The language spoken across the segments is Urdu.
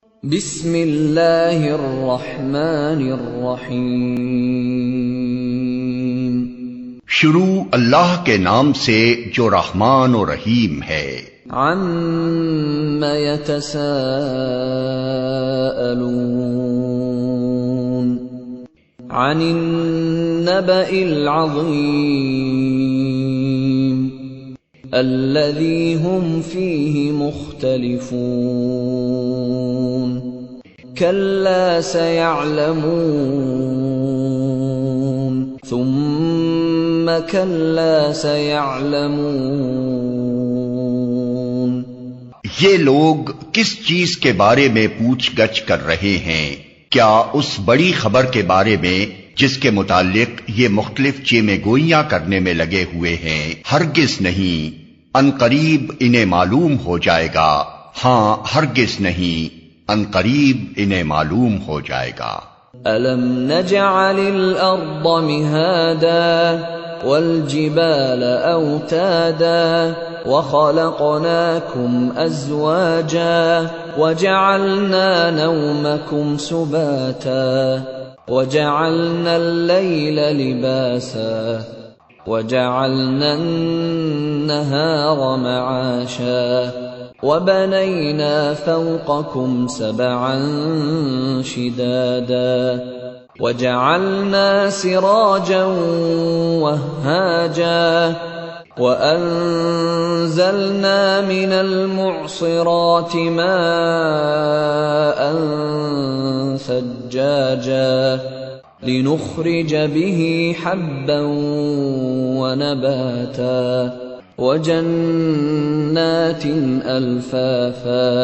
بسم اللہ الرحمن الرحیم۔ شروع اللہ کے نام سے جو رحمان و رحیم ہے۔ عَمَّ يَتَسَاءَلُونَ عَنِ النَّبَإِ الْعَظِيمِ الَّذِي هُمْ فِيهِ مُخْتَلِفُونَ كَلَّا سَيَعْلَمُونَ ثُمَّ كَلَّا سَيَعْلَمُونَ۔ یہ لوگ کس چیز کے بارے میں پوچھ گچھ کر رہے ہیں؟ کیا اس بڑی خبر کے بارے میں جس کے متعلق یہ مختلف چیمے گوئیاں کرنے میں لگے ہوئے ہیں؟ ہرگز نہیں، ان قریب انہیں معلوم ہو جائے گا۔ ہاں ہرگز نہیں، ان قریب انہیں معلوم ہو جائے گا۔ أَلَمْ نَجْعَلِ الْأَرْضَ مِهَادًا وَالْجِبَالَ أَوْتَادًا وَخَلَقْنَاكُمْ أَزْوَاجًا وَجَعَلْنَا نَوْمَكُمْ سُبَاتًا وَجَعَلْنَا اللَّيْلَ لِبَاسًا وَجَعَلْنَا النَّهَارَ مَعَاشًا وَبَنَيْنَا فَوْقَكُمْ سَبْعًا شِدَادًا وَجَعَلْنَا سِرَاجًا وَهَّاجًا وَأَنزَلْنَا مِنَ الْمُعْصِرَاتِ مَاءً ثَجَّاجًا لِنُخْرِجَ بِهِ حَبًّا وَنَبَاتًا وَجَنَّاتٍ أَلْفَافًا۔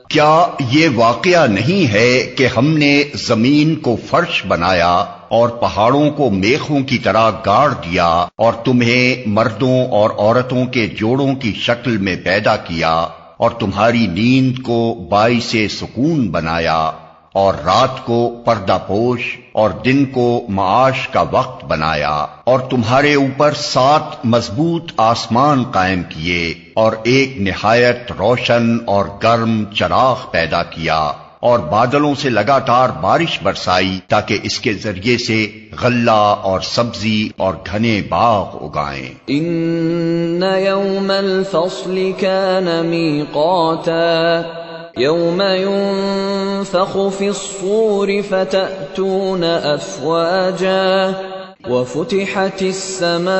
کیا یہ واقعہ نہیں ہے کہ ہم نے زمین کو فرش بنایا اور پہاڑوں کو میخوں کی طرح گاڑ دیا اور تمہیں مردوں اور عورتوں کے جوڑوں کی شکل میں پیدا کیا اور تمہاری نیند کو باعث سکون بنایا اور رات کو پردہ پوش اور دن کو معاش کا وقت بنایا اور تمہارے اوپر 7 مضبوط آسمان قائم کیے اور ایک نہایت روشن اور گرم چراغ پیدا کیا اور بادلوں سے لگاتار بارش برسائی تاکہ اس کے ذریعے سے غلہ اور سبزی اور گھنے باغ اگائیں۔ ان یوم الفصل کان میقاتا یوم ينفخ في الصور فتأتون أفواجا وفتحت السماء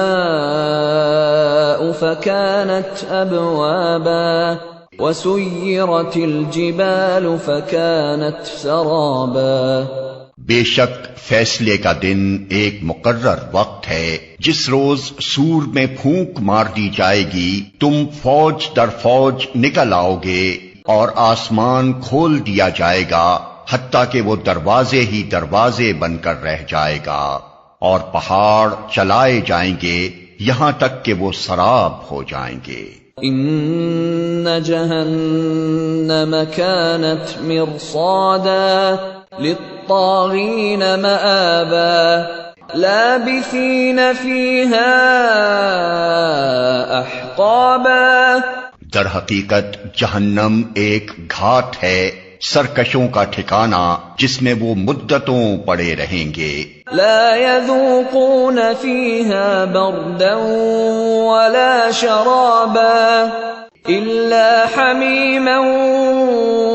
فكانت أبوابا وسيرت الجبال فكانت سرابا۔ بے شک فیصلے کا دن ایک مقرر وقت ہے جس روز سور میں پھونک مار دی جائے گی، تم فوج در فوج نکل آؤ گے اور آسمان کھول دیا جائے گا حتیٰ کہ وہ دروازے ہی دروازے بن کر رہ جائے گا اور پہاڑ چلائے جائیں گے یہاں تک کہ وہ سراب ہو جائیں گے۔ ان جہنم كانت مرصادا للطاغین مآبا لابثین فیہا احقابا۔ در حقیقت جہنم ایک گھاٹ ہے، سرکشوں کا ٹھکانہ جس میں وہ مدتوں پڑے رہیں گے۔ لا يذوقون فيها بردا ولا شرابا إلا حميما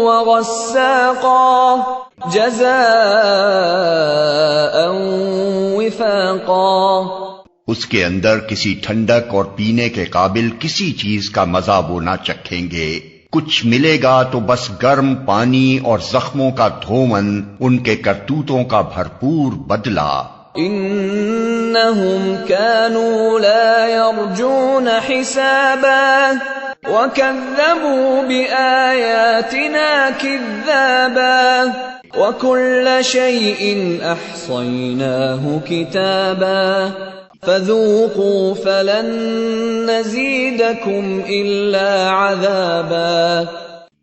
وغساقا جزاء وفاقا۔ اس کے اندر کسی ٹھنڈک اور پینے کے قابل کسی چیز کا مزہ وہ نہ چکھیں گے، کچھ ملے گا تو بس گرم پانی اور زخموں کا دھومن، ان کے کرتوتوں کا بھرپور بدلہ۔ انہم كانوا لا يرجون حسابا وكذبوا بآياتنا كذابا وكل شيء احصيناه كتابا فذوقوا فلن نزيدكم إلا عذابا۔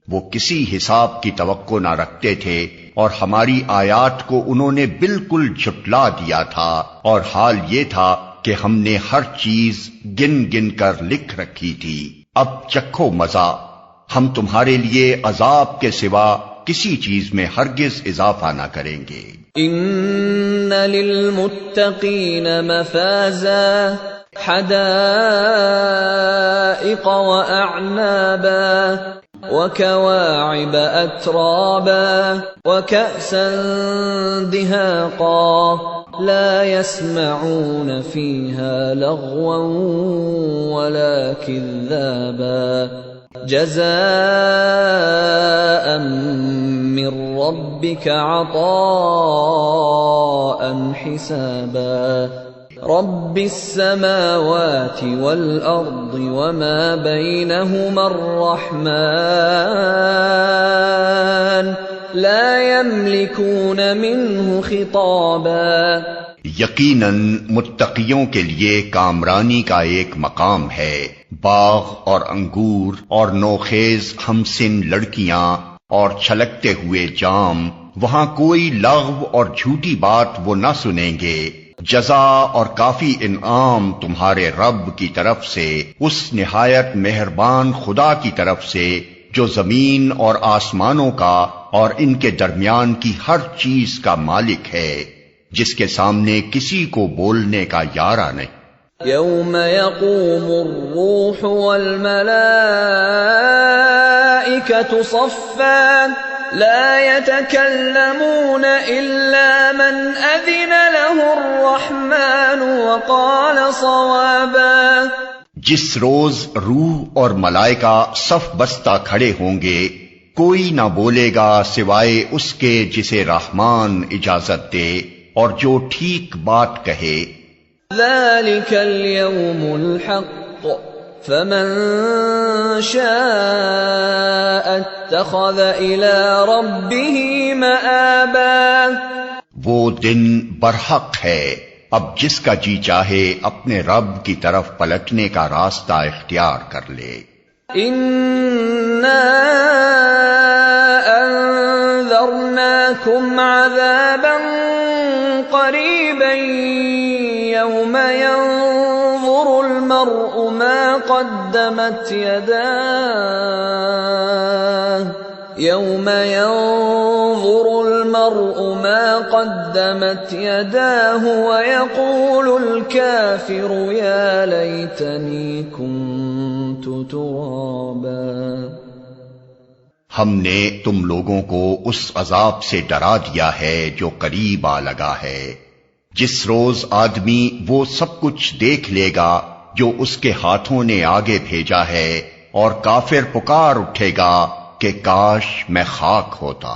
وہ کسی حساب کی توقع نہ رکھتے تھے اور ہماری آیات کو انہوں نے بالکل جھٹلا دیا تھا، اور حال یہ تھا کہ ہم نے ہر چیز گن گن کر لکھ رکھی تھی۔ اب چکھو مزہ، ہم تمہارے لیے عذاب کے سوا کسی چیز میں ہرگز اضافہ نہ کریں گے۔ ان للمتقین مفازا حدائق واعنابا وكواعب اترابا وكأسا دهاقا لا يسمعون فيها لغوا ولا كذابا جزاء من ربك عطاء حسابا رب السماوات والأرض وما بينهما الرحمن لا يملكون منه خطابا۔ یقیناً متقیوں کے لیے کامرانی کا ایک مقام ہے، باغ اور انگور اور نوخیز ہمسن لڑکیاں اور چھلکتے ہوئے جام، وہاں کوئی لغو اور جھوٹی بات وہ نہ سنیں گے۔ جزا اور کافی انعام تمہارے رب کی طرف سے، اس نہایت مہربان خدا کی طرف سے جو زمین اور آسمانوں کا اور ان کے درمیان کی ہر چیز کا مالک ہے، جس کے سامنے کسی کو بولنے کا یارہ نہیں۔ یوم یقوم الروح والملائکۃ صفا لا يتكلمون إلا من أذن له الرحمن وقال صوابا۔ جس روز روح اور ملائکہ صف بستہ کھڑے ہوں گے، کوئی نہ بولے گا سوائے اس کے جسے رحمان اجازت دے اور جو ٹھیک بات کہے۔ ذلك اليوم الحق فمن شاء اتخذ الى ربه مآبا۔ وہ دن برحق ہے، اب جس کا جی چاہے اپنے رب کی طرف پلٹنے کا راستہ اختیار کر لے۔ انا انذرناکم عذابا قریبا یوم ينظر المرء ما قدمت يداه يوم ينظر المرء ما قدمت يداه ويقول الكافر يا ليتني كنت ترابا۔ ہم نے تم لوگوں کو اس عذاب سے ڈرا دیا ہے جو قریب آ لگا ہے، جس روز آدمی وہ سب کچھ دیکھ لے گا جو اس کے ہاتھوں نے آگے بھیجا ہے، اور کافر پکار اٹھے گا کہ کاش میں خاک ہوتا۔